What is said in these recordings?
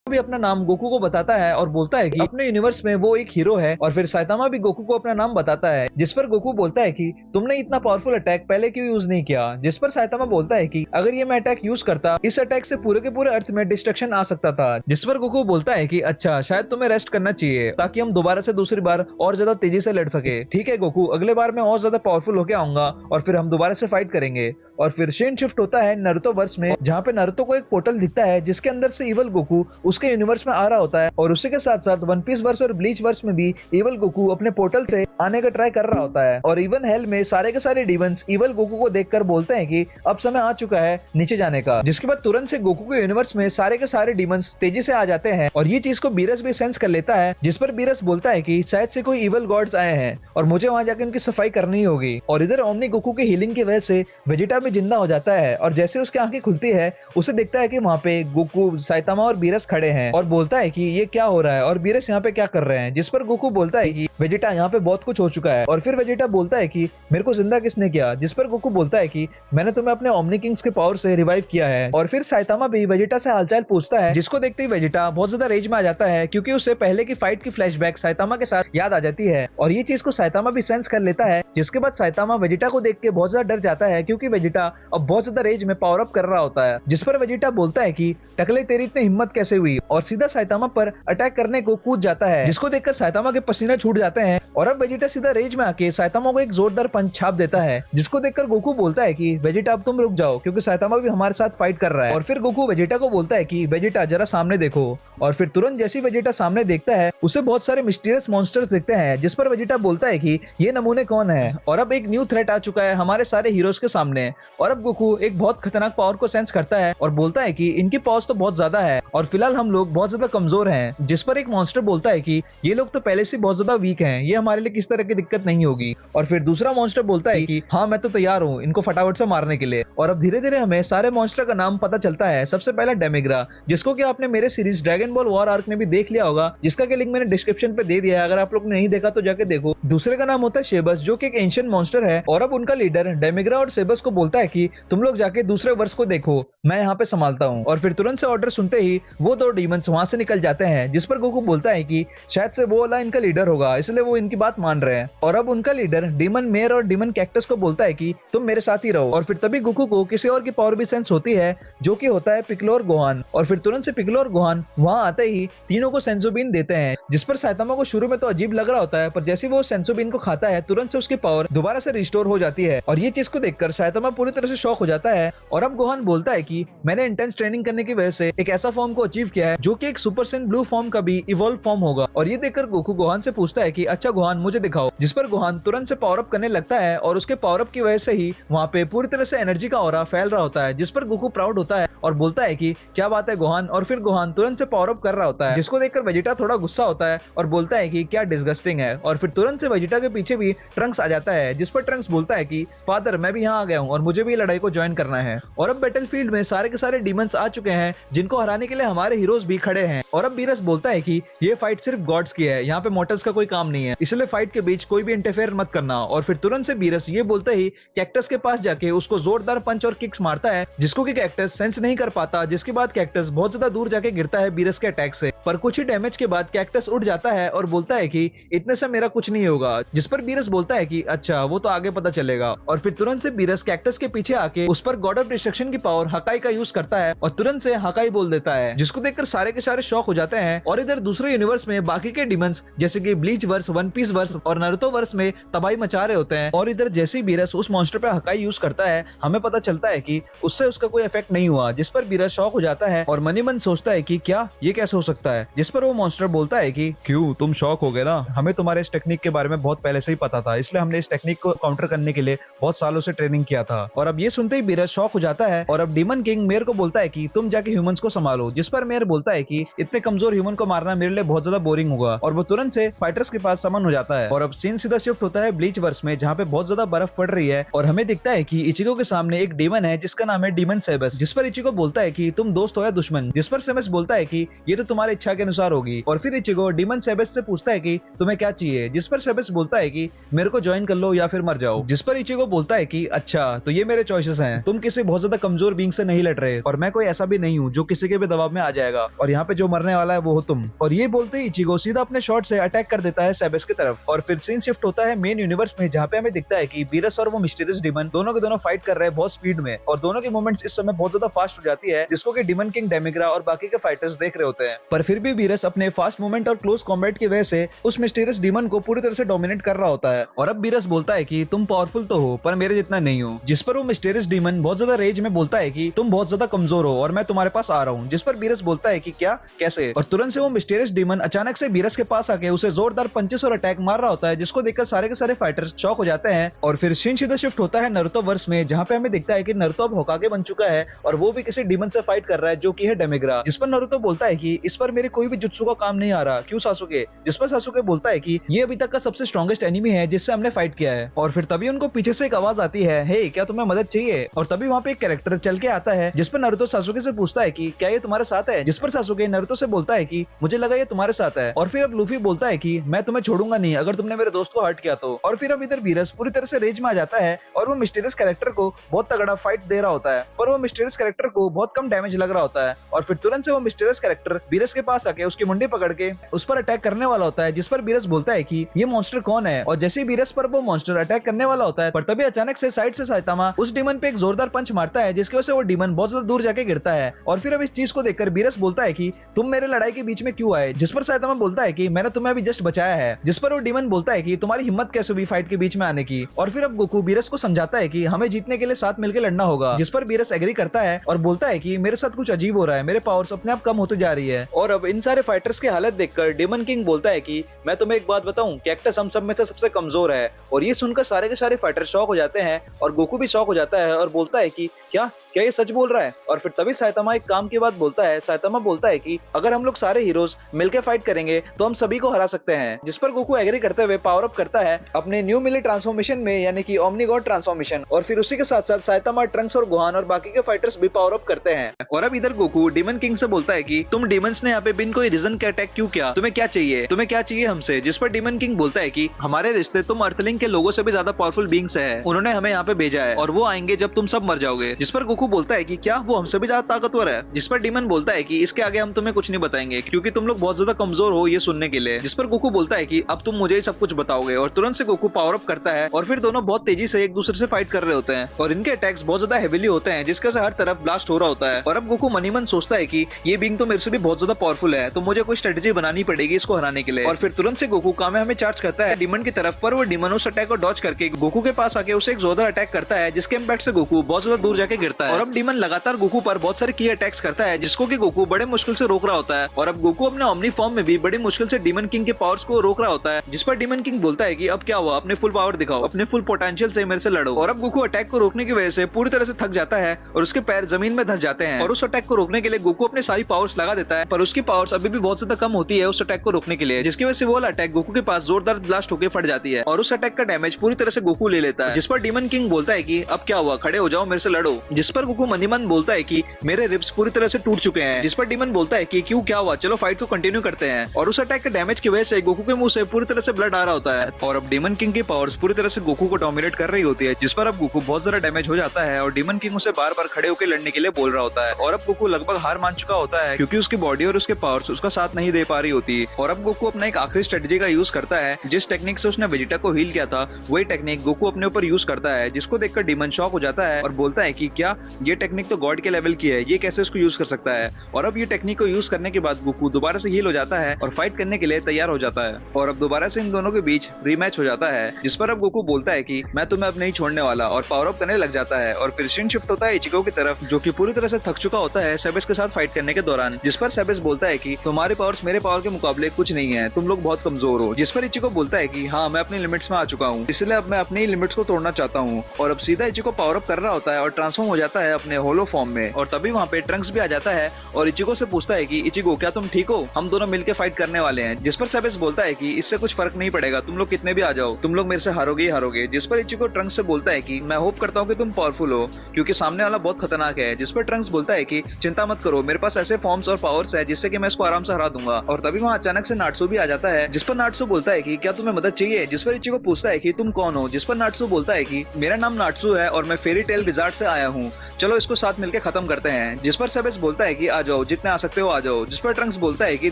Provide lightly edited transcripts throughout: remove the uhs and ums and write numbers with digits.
भी अपना नाम गोकू को बताता है और बोलता है कि अपने यूनिवर्स में वो एक हीरो है। और फिर साइतामा भी गोकू को अपना नाम बताता है, जिस पर गोकू बोलता है कि तुमने इतना पावरफुल अटैक पहले क्यों यूज नहीं किया। जिस पर साइतामा बोलता है कि अगर ये मैं अटैक यूज करता, इस अटैक से पूरे के पूरे अर्थ में डिस्ट्रक्शन आ सकता था। जिस पर गोकू बोलता है कि अच्छा, शायद तुम्हें रेस्ट करना चाहिए ताकि हम दोबारा से दूसरी बार और ज्यादा तेजी से लड़ सके। ठीक है गोकू, अगले बार मैं और ज्यादा पावरफुल होके आऊंगा और फिर हम दोबारा से फाइट करेंगे। और फिर सीन शिफ्ट होता है नारुतो वर्स में, जहाँ पे नारुतो को एक पोर्टल दिखता है जिसके अंदर से इवल गोकू उसके यूनिवर्स में आ रहा होता है। और उसी के साथ साथ वन पीस वर्स और ब्लीच वर्स में भी इवल गोकू अपने पोर्टल से आने का ट्राई कर रहा होता है। और इवन हेल में सारे के सारे डीमंस इवल गोकू को देखकर बोलते हैं कि अब समय आ चुका है नीचे जाने का। जिसके बाद तुरंत से गोकू के यूनिवर्स में सारे के सारे डीमंस तेजी से आ जाते हैं और ये चीज को बीरस भी सेंस कर लेता है। जिस पर बीरस बोलता है कि शायद से कोई इवल गॉड्स आए हैं और मुझे वहां जाकर उनकी सफाई करनी होगी। और इधर ओमनी गोकू की हीलिंग की वजह से वेजिटा भी जिंदा हो जाता है और जैसे उसकी आंखें खुलती है उसे देखता है कि वहां पे गोकू, साइतामा और बीरस खड़े हैं और बोलता है कि ये क्या हो रहा है और बीरस यहाँ पे क्या कर रहे हैं। जिस पर गोकू बोलता है कि वेजिटा, यहाँ पे बहुत कुछ हो चुका है। और फिर वेजिटा बोलता है कि मेरे को जिंदा किसने किया। जिस पर गोकू बोलता है कि मैंने तुम्हें अपने ओमनी किंग्स के पावर से रिवाइव किया है। और फिर साइतामा भी वेजिटा से हालचाल पूछता है, जिसको देखते ही वेजिटा बहुत ज्यादा रेज में आ जाता है क्योंकि उसे पहले की फाइट की फ्लैशबैक साइतामा के साथ याद आ जाती है। और ये चीज को साइतामा भी सेंस कर लेता है। जिसके बाद साइतामा वेजिटा को देख के बहुत ज्यादा डर जाता है क्योंकि वेजिटा अब बहुत ज्यादा रेज में पावर अप कर रहा होता है। जिस पर वेजिटा बोलता है कि टकले, तेरी इतनी हिम्मत कैसे हुई, और सीधा साइतामा पर अटैक करने को कूद जाता है। जिसको देखकर साइतामा के पसीने छूट जाते हैं और अब वेजिटा सीधा रेज में आके साइतामा को एक जोरदार पंच छाप देता है। जिसको देखकर गोकू बोलता है कि वेजिटा अब तुम रुक जाओ क्योंकि साइतामा भी हमारे साथ फाइट कर रहा है। और फिर गोकू वेजिटा को बोलता है कि वेजिटा जरा सामने देखो। और फिर तुरंत जैसे वेजिटा सामने देखता है उसे बहुत सारे मिस्टीरियस मॉन्स्टर्स दिखते हैं। जिस पर वेजिटा बोलता है कि ये नमूने कौन है और अब एक न्यू थ्रेट आ चुका है हमारे सारे हीरोज के सामने। और अब गोकू एक बहुत खतरनाक पावर को सेंस करता है और बोलता है कि इनकी पावर्स तो बहुत ज्यादा है और फिलहाल हम लोग बहुत ज्यादा कमजोर हैं। जिस पर एक मॉन्स्टर बोलता है कि ये लोग तो पहले से बहुत ज्यादा वीक हैं, ये हमारे लिए किस तरह की दिक्कत नहीं होगी। और फिर दूसरा मॉन्स्टर बोलता है कि हाँ, मैं तो तैयार हूँ इनको फटाफट से मारने के लिए। और अब धीरे धीरे हमें सारे मॉन्स्टर का नाम पता चलता है। सबसे पहला डेमिग्रा, जिसको कि आपने मेरे series dragon ball war arc में भी देख लिया होगा, जिसका कि लिंक मैंने डिस्क्रिप्शन पे दे दिया है, अगर आप लोग ने नहीं देखा तो जाके देखो। दूसरे का नाम होता है शेबस, जो कि एक एंशिएंट मॉन्स्टर है। और अब उनका लीडर डेमिग्रा और शेबस को बोलता है कि तुम लोग जाके दूसरे वर्ष को देखो, मैं यहाँ पे संभालता हूँ। और फिर तुरंत से ऑर्डर सुनते ही वो दो डीमंस वहां से निकल जाते हैं। जिस पर गोकू बोलता है कि शायद से वो वाला इनका लीडर होगा, इसलिए वो इनकी बात मान रहे हैं। और अब उनका लीडर डीमन मेयर और डीमन कैक्टस को बोलता है कि तुम मेरे साथ ही रहो। और फिर तभी गोकू को किसी और की पावर भी सेंस होती है, जो कि होता है पिक्लो और गोहान। और फिर तुरंत से पिक्लो और गोहान वहां आते ही तीनों को सेंसोबीन देते हैं। जिस पर साइतामा को शुरू में तो अजीब लग रहा होता है, पर जैसे वो सेंसोबीन को खाता है तुरंत से उसकी पावर दोबारा से रिस्टोर हो जाती है। और ये चीज को देखकर साइतामा पूरी तरह से शॉक हो जाता है। और अब गोहान बोलता है कि मैंने इंटेंस ट्रेनिंग करने की वजह से एक ऐसा फॉर्म को अचीव किया है जो कि एक सुपर सेन ब्लू फॉर्म का भी इवॉल्व फॉर्म होगा। और ये देखकर गोकू गोहान से पूछता है कि अच्छा गोहान, मुझे दिखाओ। जिस पर गोहान तुरंत से पावर अप करने लगता है और उसके पावर अप की वजह से ही वहां पे पूरी तरह से एनर्जी का ऑरा फैल रहा होता है। जिस पर गोकू प्राउड होता है और बोलता है कि क्या बात है गोहान। और फिर गोहान तुरंत से पावर अप कर रहा होता है, जिसको देखकर वेजिटा थोड़ा गुस्सा होता है और बोलता है कि क्या डिस्गस्टिंग है। और फिर तुरंत से वेजिटा के पीछे भी ट्रंक्स आ जाता है। जिस पर ट्रंक्स बोलता है कि फादर, मैं भी यहाँ आ गया हूँ और मुझे भी लड़ाई को ज्वाइन करना है। और अब बैटलफील्ड में सारे के सारे डीमंस आ चुके हैं जिनको हराने के लिए हमारे हीरोज भी खड़े हैं। और अब बीरस बोलता है कि ये फाइट सिर्फ गॉड्स की है, यहाँ पे मॉर्टल्स का कोई काम नहीं है, इसलिए फाइट के बीच कोई भी इंटरफेयर मत करना। और फिर तुरंत से बीरस ये बोलते ही कैक्टस के पास जाके उसको जोरदार पंच और किक्स मारता है, जिसको कि कैक्टस सेंस नहीं कर पाता। जिसके बाद कैक्टस बहुत ज्यादा दूर जाके गिरता है बीरस के अटैक से। पर कुछ ही डैमेज के बाद कैक्टस उठ जाता है और बोलता है कि इतने से मेरा कुछ नहीं होगा। जिस पर बीरस बोलता है कि अच्छा, वो तो आगे पता चलेगा। और फिर तुरंत से बीरस कैक्टस के पीछे आके उस पर गॉड ऑफ डिस्ट्रक्शन की पावर हकाई का यूज करता है और तुरंत से हकाई बोल देता है, जिसको देखकर सारे के सारे शॉक हो जाते हैं। और इधर दूसरे यूनिवर्स में बाकी के डीमंस जैसे कि Bleach verse, One Piece verse और नारुतो वर्स में तबाही मचा रहे होते हैं। और इधर जैसे ही बीरस उस मॉन्स्टर पे हकाई यूज करता है, हमें पता चलता है कि उससे उसका कोई इफेक्ट नहीं हुआ। जिस पर बीरस शॉक हो जाता है और मनी मन सोचता है कि क्या ये कैसे हो सकता है। जिस पर वो मॉन्स्टर बोलता है कि क्यों तुम शॉक हो गए ना, हमें तुम्हारे इस टेक्निक के बारे में बहुत पहले से ही पता था, इसलिए हमने इस टेक्निक को काउंटर करने के लिए बहुत सालों से ट्रेनिंग किया था। और अब ये सुनते ही बीरस शॉक हो जाता है और अब डीमन किंग मेयर को बोलता है कि तुम जाके ह्यूमंस को संभालो। जिस पर मेयर बोलता है कि इतने कमजोर ह्यूमन को मारना मेरे लिए बहुत ज्यादा बोरिंग होगा। और वो तुरंत से फाइटर्स के पास समन हो जाता है। और अब सीन सीधा शिफ्ट होता है ब्लीच वर्स में, जहाँ पे बहुत ज्यादा बर्फ पड़ रही है और हमें दिखता है कि इचिको के सामने एक डीमन है जिसका नाम है डीमन सेबस, जिस पर इचिको बोलता है कि तुम दोस्त हो या दुश्मन, जिस पर सेबस बोलता है कि ये तो तुम्हारी इच्छा के अनुसार होगी। और फिर इचिको डीमन सेबस से पूछता है कि तुम्हें क्या चाहिए, जिस पर सेबस बोलता है कि मेरे को ज्वाइन कर लो या फिर मर जाओ, जिस पर इचिको बोलता है कि अच्छा तो ये मेरे चॉइसेस हैं, तुम किसी बहुत ज्यादा कमजोर बीइंग से नहीं लड़ रहे और मैं कोई ऐसा भी नहीं हूँ जो किसी के भी दबाव में आ जाएगा और यहाँ पे जो मरने वाला है वो हो तुम। और ये बोलते ही इचिको सीधा अपने शॉट से अटैक कर देता है सेबस की तरफ। और फिर सीन शिफ्ट होता है मेन यूनिवर्स में, जहाँ पे हमें दिखता है कि बीरस और वो मिस्टीरियस डीमन दोनों के दोनों फाइट कर रहे हैं बहुत स्पीड में और दोनों की मूवमेंट्स इस समय बहुत ज्यादा फास्ट हो जाती है, जिसको कि डीमन किंग डेमिग्रा और बाकी के फाइटर्स देख रहे होते हैं। पर फिर भी बीरस अपने फास्ट मूवमेंट और क्लोज कॉम्बैट की वजह से उस मिस्टीरियस डीमन को पूरी तरह से डोमिनेट कर रहा होता है। और अब बीरस बोलता है कि तुम पावरफुल तो हो पर मेरे जितना नहीं हो, जिस पर वो मिस्टीरियस डीमन बहुत ज्यादा रेज में बोलता है कि तुम बहुत ज्यादा कमजोर हो और मैं तुम्हारे पास आ रहा हूँ, जिस पर बीरस बोलता है कि क्या कैसे। और तुरंत से वो मिस्टीरियस डीमन अचानक से बीरस के पास आके उसे जोरदार पंचेस और अटैक मार रहा होता है, जिसको देखकर सारे के सारे फाइटर्स शॉक हो जाते हैं। और फिर सीन सीधा शिफ्ट होता है नारुतो वर्स में, जहाँ पे हमें दिखता है कि नारुतो अब होकागे बन चुका है और वो भी किसी डीमन से फाइट कर रहा है जो कि है डेमिग्रा, जिस पर नारुतो बोलता है कि इस पर मेरे कोई भी जुत्सु का काम नहीं आ रहा, क्यों सासुके, जिस पर सासुके बोलता है कि ये अभी तक का सबसे स्ट्रॉन्गेस्ट एनिमी है जिससे हमने फाइट किया है। और फिर तभी उनको पीछे से एक आवाज आती है, हे क्या तुम्हें मदद चाहिए। और तभी वहाँ पे एक कैरेक्टर चल के आता है जिस पर नारुतो सासुके से पूछता है कि क्या ये तुम्हारे साथ है, जिस पर सासुके नारुतो से बोलता है कि मुझे लगा ये तुम्हारे साथ है। और फिर अब लूफी बोलता है कि मैं तुम्हें छोड़ूंगा नहीं अगर तुमने मेरे दोस्त को हर्ट किया तो। और फिर अब इधर बीरस पूरी तरह से रेज में आ जाता है और वो मिस्टीरियस कैरेक्टर को बहुत तगड़ा फाइट दे रहा होता है, पर वो मिस्टीरियस कैरेक्टर को बहुत कम डैमेज लग रहा होता है। और फिर तुरंत से वो मिस्टीरियस कैरेक्टर बीरस के पास आके उसकी मुंडी पकड़ के उस पर अटैक करने वाला होता है, जिस पर बीरस बोलता है कि ये मॉन्स्टर कौन है। और जैसे ही बीरस पर वो मॉन्स्टर अटैक करने वाला होता है, पर तभी अचानक से साइड से साइतामा उस डीमन पे एक जोरदार पंच मारता है, जिसकी वजह से वो डीमन बहुत ज्यादा दूर जाके गिरता है। और फिर अब इस चीज को देखकर बीरस बोलता है कि तुम मेरे लड़ाई के बीच में क्यों आए, जिस पर साइतामा बोलता है कि मैंने तुम्हें अभी जस्ट बचाया है, जिस पर वो डीमन बोलता है कि तुम्हारी हिम्मत कैसे हुई फाइट के बीच में आने की। और फिर अब गोकू बीरस को समझाता है कि हमें जीतने के लिए साथ मिलकर लड़ना होगा, जिस पर बीरस एग्री करता है और बोलता है कि मेरे साथ कुछ अजीब हो रहा है, मेरे पावर्स अपने आप कम होती जा रही है। और अब इन सारे फाइटर्स की हालत देखकर डीमन किंग बोलता है कि मैं तुम्हें एक बात बताऊं, कैक्टस हम सब में से सबसे कमजोर है। और ये सुनकर सारे के सारे फाइटर शॉक हो जाते हैं और गोकू भी शॉक हो जाता है और बोलता है कि क्या क्या ये सच बोल रहा है। और फिर तभी साइतामा एक काम की बात बोलता है, साइतामा बोलता है कि अगर हम लोग सारे हीरोज मिलकर फाइट करेंगे तो हम सभी को हरा सकते हैं, जिस पर गोकू एग्री करते हुए पावर अप करता है अपने न्यू मिली ट्रांसफॉर्मेशन में, यानी कि ओमनी गॉड ट्रांसफॉर्मेशन। और फिर उसी के साथ साथ साइतामा, ट्रंक्स और गोहान और बाकी के फाइटर्स भी पावर अप करते हैं। और अब इधर गोकू डीमन किंग से बोलता है कि तुम डीमंस ने यहाँ पे बिन कोई रीजन के अटैक क्यों किया, तुम्हें क्या चाहिए, तुम्हें क्या चाहिए हमसे। जिस पर डीमन किंग बोलता है कि हमारे रिश्ते तुम अर्थलिंग के लोगों से भी ज्यादा पावरफुल बीइंग्स है, उन्होंने हमें यहाँ पे भेजा है और वो आएंगे जब तुम सब मर जाओगे। जिस पर गोकू बोलता है कि क्या वो हमसे भी ज्यादा ताकतवर है। जिस पर डीमन बोलता है कि इसके आगे हम तुम्हें कुछ नहीं बताएंगे क्योंकि तुम लोग बहुत ज्यादा कमजोर हो ये सुनने के लिए। जिस पर गोकू बोलता है कि अब तुम मुझे ही सब कुछ बताओगे। और तुरंत से गोकू पावर अप करता है और फिर दोनों बहुत तेजी से एक दूसरे से फाइट कर रहे होते हैं और इनके अटैक्स बहुत ज्यादा हेवीली होते हैं, जिसके से हर तरफ ब्लास्ट हो रहा होता है। और अब गोकू मनी मन सोचता है कि ये बीइंग तो मेरे से भी बहुत ज्यादा पावरफुल है, तो मुझे कोई स्ट्रेटेजी बनानी पड़ेगी इसको हराने के लिए। और फिर तुरंत से गोकू कामेहामे चार्ज करता है डीमन की तरफ, पर वो डीमन उस अटैक को डॉज करके गोकू के पास आके उसे एक जोरदार अटैक करता है, जिसके इम्पैक्ट से गोकू बहुत ज्यादा दूर जाके गिरता है। और अब डीमन लगातार गोकू पर बहुत सारे की अटैक्स करता है, जिसको कि गोकू बड़े मुश्किल से रोक रहा होता है। और अब गोकू अपने ओमनी फॉर्म में भी बड़ी मुश्किल से डीमन किंग के पावर्स को रोक रहा होता है। जिस पर डीमन किंग बोलता है कि अब क्या हुआ, अपने फुल पावर दिखाओ, अपने फुल पोटेंशियल से मेरे से लड़ो। और अब गोकू अटैक को रोकने की वजह से पूरी तरह से थक जाता है और उसके पैर जमीन में धंस जाते हैं। और उस अटैक को रोकने के लिए गोकू अपने सारी पावर्स लगा देता है, पर उसकी पावर्स अभी भी बहुत ज्यादा कम होती है उस अटैक को रोकने के लिए, जिसकी वजह से वो अटैक गोकू के पास जोरदार ब्लास्ट होकर फट जाती है और उस अटैक का डैमेज पूरी तरह से गोकू ले लेता है। जिस पर डीमन किंग बोलता है कि अब क्या हुआ, खड़े हो जाओ, मेरे से लड़ो। जिस पर गोकू मनी मन बोलता है कि मेरे रिब्स पूरी तरह से टूट चुके हैं। जिस पर डीमन बोलता है कि क्यों, क्या हुआ, चलो फाइट को कंटिन्यू करते हैं। और उस अटैक के डैमेज की वजह से गोकू के मुंह से पूरी तरह से ब्लड आ रहा होता है। और अब डीमन किंग की पावर्स पूरी तरह से गोकू को डोमिनेट कर रही होती है, जिस पर अब गोकू बहुत ज्यादा डैमेज हो जाता है और डीमन किंग उसे बार बार खड़े होकर लड़ने के लिए बोल रहा होता है। और अब गोकू लगभग हार मान चुका होता है क्योंकि उसकी बॉडी और उसके पावर्स उसका साथ नहीं दे पा रही होती। और अब गोकू अपना एक आखिरी स्ट्रेटेजी का यूज करता है, जिस टेक्निक से उसने वेजिटा को हील किया था वही टेक्निक गोकू अपने ऊपर यूज करता है, जिसको देखकर डीमन शॉक हो जाता है और बोलता है कि क्या ये टेक्निक तो गॉड के लेवल की है, ये कैसे उसको यूज कर सकता है। और अब ये टेक्निक को यूज करने के बाद गोकू दोबारा से हील हो जाता है और फाइट करने के लिए तैयार हो जाता है। और अब दोबारा से इन दोनों के बीच रीमैच हो जाता है, जिस पर अब गोकू बोलता है कि मैं तुम्हें अब नहीं छोड़ने वाला और पावर अप करने लग जाता है। और फिर सीन शिफ्ट होता है इचिको की तरफ, जो कि पूरी तरह से थक चुका होता है सेबस के साथ फाइट करने के दौरान। जिस पर सेबस बोलता है कि तुम्हारे पावर्स मेरे पावर के मुकाबले कुछ नहीं है, तुम लोग बहुत कमजोर हो। जिस पर इचिको बोलता है कि हाँ, मैं अपनी लिमिट्स में आ चुका हूँ, इसलिए अब मैं अपनी लिमिट्स को तोड़ना चाहता हूँ। और अब सीधा इचिको पावर अप कर रहा होता है और ट्रांसफॉर्म हो जाता है अपने होलो फॉर्म में। और तभी वहाँ पे ट्रंक्स भी आ जाता है और इचिको से पूछता है कि इचिको क्या तुम ठीक हो, हम दोनों मिलकर फाइट करने वाले हैं। जिस पर सेबस बोलता है कि इससे कुछ फर्क नहीं पड़ेगा, तुम लोग कितने भी आ जाओ, तुम लोग मेरे से हारोगे ही हारोगे। जिस पर इचिको ट्रंक्स से बोलता है कि मैं होप करता हूँ कि तुम पावरफुल हो, क्योंकि सामने वाला बहुत खतरनाक है। जिस पर ट्रंक्स बोलता है कि चिंता मत करो, मेरे पास ऐसे फॉर्म्स और पावर्स है जिससे कि मैं इसको आराम से हरा दूंगा। और तभी वहाँ अचानक से नाटसू भी आ जाता है, जिस पर नाटसू बोलता है कि क्या तुम्हें मदद चाहिए। जिस पर इचिको पूछता है कि तुम कौन हो। जिस पर नाटसू बोलता है कि मेरा नाम नाटसू है और मैं फेरी टेल विजार्ड से आया हूँ, चलो इसको साथ मिलकर खत्म करते हैं। जिस पर सेबेस बोलता है कि आ जाओ, जितने आ सकते हो आ जाओ। जिस पर ट्रंक्स बोलता है कि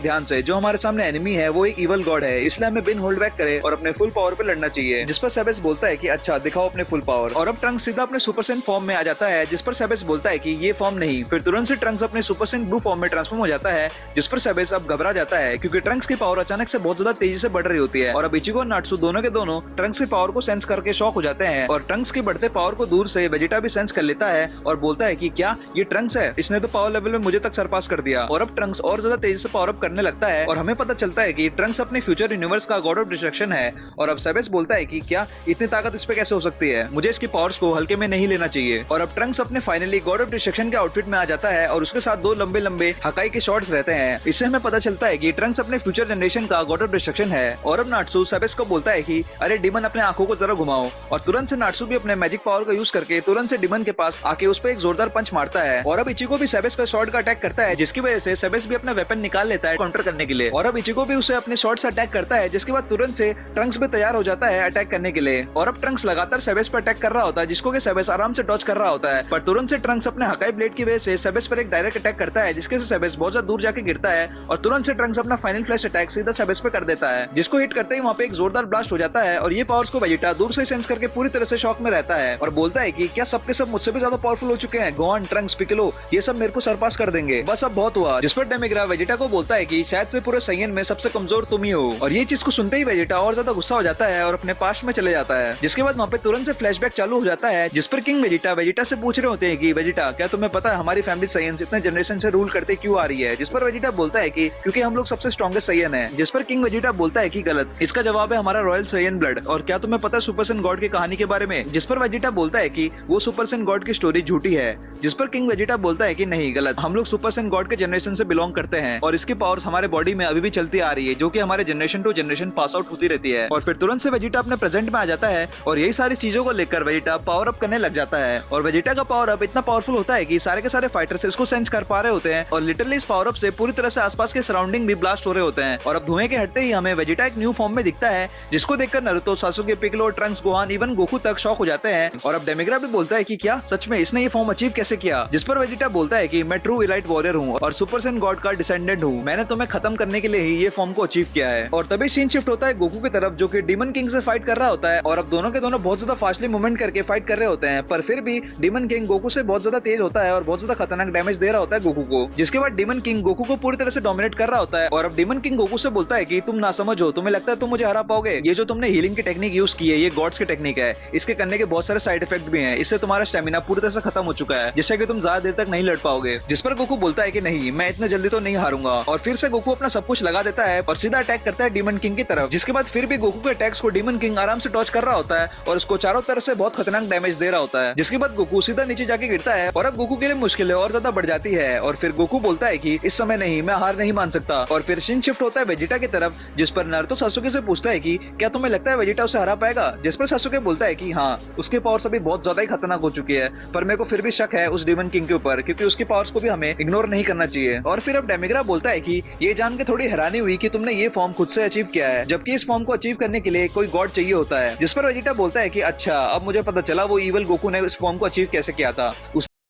ध्यान से, जो हमारे सामने एनिमी है वो एक इवल गॉड है, इसलिए हमें बिन होल्ड बैक करे और अपने फुल पावर पे लड़ना चाहिए। जिस पर सेबेस बोलता है कि अच्छा दिखाओ अपने फुल पावर। और अब ट्रंक्स सीधा अपने सुपर सेंट फॉर्म में आ जाता है। जिस पर सेबेस बोलता है कि ये फॉर्म नहीं। फिर तुरंत से ट्रंक्स अपने सुपर सेंट ब्लू फॉर्म में ट्रांसफॉर्म हो जाता है। जिस पर सेबेस अब घबरा जाता है, क्योंकि ट्रंक्स की पावर अचानक से बहुत ज्यादा तेजी से बढ़ रही होती है। और अब इचिको और नाटसू दोनों के दोनों ट्रंक्स की पावर को सेंस करके शॉक हो जाते हैं। और ट्रंक्स की बढ़ते पावर को दूर से वेजिटा भी सेंस कर लेता है और बोलता है कि क्या ये ट्रंक्स है, इसने तो पावर लेवल में मुझे तक सरपास कर दिया। और अब ट्रंक्स और ज्यादा तेजी से पावर अप करने लगता है और हमें पता चलता है कि ट्रंक्स अपने फ्यूचर यूनिवर्स का गॉड ऑफ डिस्ट्रक्शन है। और अब सेबेस बोलता है कि क्या इतनी ताकत इस पे कैसे हो सकती है, मुझे इसकी पावर्स को हल्के में नहीं लेना चाहिए। और अब ट्रंक्स अपने फाइनली गॉड ऑफ डिस्ट्रक्शन के आउटफिट में आ जाता है और उसके साथ दो लंबे लंबे हकाई के शॉट्स रहते हैं। इससे हमें पता चलता है कि ट्रंक्स अपने फ्यूचर जनरेशन का गॉड ऑफ डिस्ट्रक्शन है। और अब नाटसू सेबेस को बोलता है कि अरे डिमन अपने आंखों को जरा घुमाओ। और तुरंत से नाटसू भी अपने मैजिक पावर का यूज करके तुरंत से डिमन के पास आके उस पर एक जोरदार पंच मारता है। और अब इचिको भी सेबेस पे शॉट का अटैक करता है, जिसकी वजह से सेबेस भी अपना वेपन निकाल लेता है काउंटर करने के लिए। और अब इचिको भी उसे अपने शॉट से अटैक करता है, जिसके बाद तुरंत से ट्रंक्स भी तैयार हो जाता है अटैक करने के लिए। और अब ट्रंक्स लगातार सेबेस पर अटैक कर रहा होता है, जिसको कि सेबेस आराम से डॉज कर रहा होता है। पर तुरंत से ट्रंक्स अपने हकाई ब्लेड की वजह से सेबेस पर एक डायरेक्ट अटैक करता है, जिसके से सेबेस बहुत ज्यादा दूर जाके गिरता है। और तुरंत से ट्रंक्स अपना फाइनल फ्लैश अटैक सीधा सेबेस पे कर देता है, जिसको हिट करते ही वहाँ पे एक जोरदार ब्लास्ट हो जाता है। और ये पावर्स को वेजिटा दूर से सेंस करके पूरी तरह से शॉक में रहता है और बोलता है कि क्या सबके सब मुझसे भी ज्यादा पावरफुल हो चुके हैं, गोहान, ट्रंक्स, पिकलो, ये सब मेरे को सरपास कर देंगे, बस अब बहुत हुआ। जिस पर डेमिग्रा वेजिटा को बोलता है कि शायद से पूरे सैयन में सबसे कमजोर तुम ही हो। और ये चीज को सुनते ही वेजिटा और ज्यादा गुस्सा हो जाता है और अपने पास में चले जाता है। जिसके बाद वहाँ पे तुरंत से फ्लैशबैक चालू हो जाता है, जिस पर किंग वेजिटा से पूछ रहे होते हैं कि वेजिटा क्या तुम्हें पता है हमारी फैमिली सैयन इतने जनरेशन से रूल करते क्यों आ रही है। जिस पर वेजिटा बोलता है कि क्योंकि हम लोग सबसे स्ट्रॉन्गेस्ट सैयन है। जिस पर किंग वेजिटा बोलता है कि गलत, इसका जवाब है हमारा रॉयल सैयन ब्लड। और क्या तुम्हें पता है सुपर सेन गॉड की कहानी के बारे में। जिस पर वेजिटा बोलता है कि वो सुपर सेन गॉड की स्टोरी झूठी है। जिस पर किंग वेजिटा बोलता है कि नहीं गलत, हम लोग सुपर सेन गॉड के जनरेशन से बिलोंग करते हैं और इसकी पावर्स हमारे बॉडी में अभी भी चलती आ रही है, जो कि हमारे generation to generation pass out होती रहती है। और फिर तुरंत से वेजिटा अपने प्रेजेंट में आ जाता है और यही सारी चीजों को लेकर वेजिटा पावर अप करने लग जाता है। और वेजिटा का पावर अप इतना पावरफुल होता है कि सारे के सारे फाइटर्स इसको सेंस कर पा रहे होते हैं और लिटरली इस पावर अप से पूरी तरह से आसपास के सराउंडिंग भी ब्लास्ट हो रहे होते हैं। और अब धुएं के हटते ही हमें वेजिटा एक न्यू फॉर्म में दिखता है, जिसको देखकर Naruto, Sasuke, Piccolo, Trunks, Gohan, even Goku तक शॉक हो जाते हैं। और अब डेमिग्रा भी बोलता है कि क्या सच में इसने ये फॉर्म अचीव कैसे किया। जिस पर वेजिटा बोलता है कि मैं ट्रू इलाइट वॉरियर हूँ और सुपर सेन गॉड का डिसेंडेंट हूँ, मैंने तुम्हें खत्म करने के लिए ही ये फॉर्म को अचीव किया है। और तभी सीन शिफ्ट होता है गोकू की तरफ, जो कि डीमन किंग से फाइट कर रहा होता है। और अब दोनों के दोनों बहुत ज्यादा फास्टली मूवमेंट करके फाइट कर रहे होते हैं, पर फिर भी डीमन किंग गोकू से बहुत ज्यादा तेज होता है और बहुत ज्यादा खतरनाक डैमेज दे रहा होता है गोकू को। जिसके बाद डीमन किंग गोकू को पूरी तरह से डोमिनेट कर रहा होता है। और अब डीमन किंग गोकू से बोलता है कि तुम ना समझ हो, तुम्हें लगता है तुम मुझे हरा पाओगे, ये जो तुमने हीलिंग की टेक्निक यूज की है ये गॉड्स की टेक्निक है, इसके करने के बहुत सारे साइड इफेक्ट भी हैं, इससे तुम्हारा स्टेमिना पूरी तरह से खत्म हो चुका है, जिससे कि तुम ज्यादा देर तक नहीं लड़ पाओगे। जिस पर गोकू बोलता है कि नहीं, मैं इतने जल्दी तो नहीं हारूंगा। और फिर से गोकू अपना सब कुछ लगा देता है और सीधा अटैक करता है डीमन किंग की तरफ। जिसके बाद फिर भी गोकू के अटैक्स को डीमन किंग आराम से डॉज कर रहा होता है और उसको चारों तरफ से बहुत खतरनाक डैमेज दे रहा होता है। जिसके बाद गोकू सीधा नीचे जाके गिरता है और अब गोकू के लिए मुश्किलें और ज्यादा बढ़ जाती है। और फिर गोकू बोलता है कि इस समय नहीं, मैं हार नहीं मान सकता। और फिर सीन शिफ्ट होता है वेजिटा की तरफ, जिस पर नारुतो सासुके से पूछता है कि क्या तुम्हें लगता है वेजिटा उसे हरा पाएगा। जिस पर सासुके बोलता है कि हाँ, उसके पावर्स अभी बहुत ज्यादा ही खतरनाक हो चुकी है, पर मेरे को फिर भी शक है उस डीमन किंग के ऊपर, क्योंकि उसकी पावर्स को भी हमें इग्नोर नहीं करना चाहिए। और फिर अब डेमिग्रा बोलता है कि ये जान के थोड़ी हैरानी हुई कि तुमने ये फॉर्म खुद से अचीव किया है, जबकि इस फॉर्म को अचीव करने के लिए कोई गॉड चाहिए होता है। जिस पर वेजिटा बोलता है कि अच्छा, अब मुझे पता चला वो इवल गोकू ने इस फॉर्म को अचीव कैसे किया था।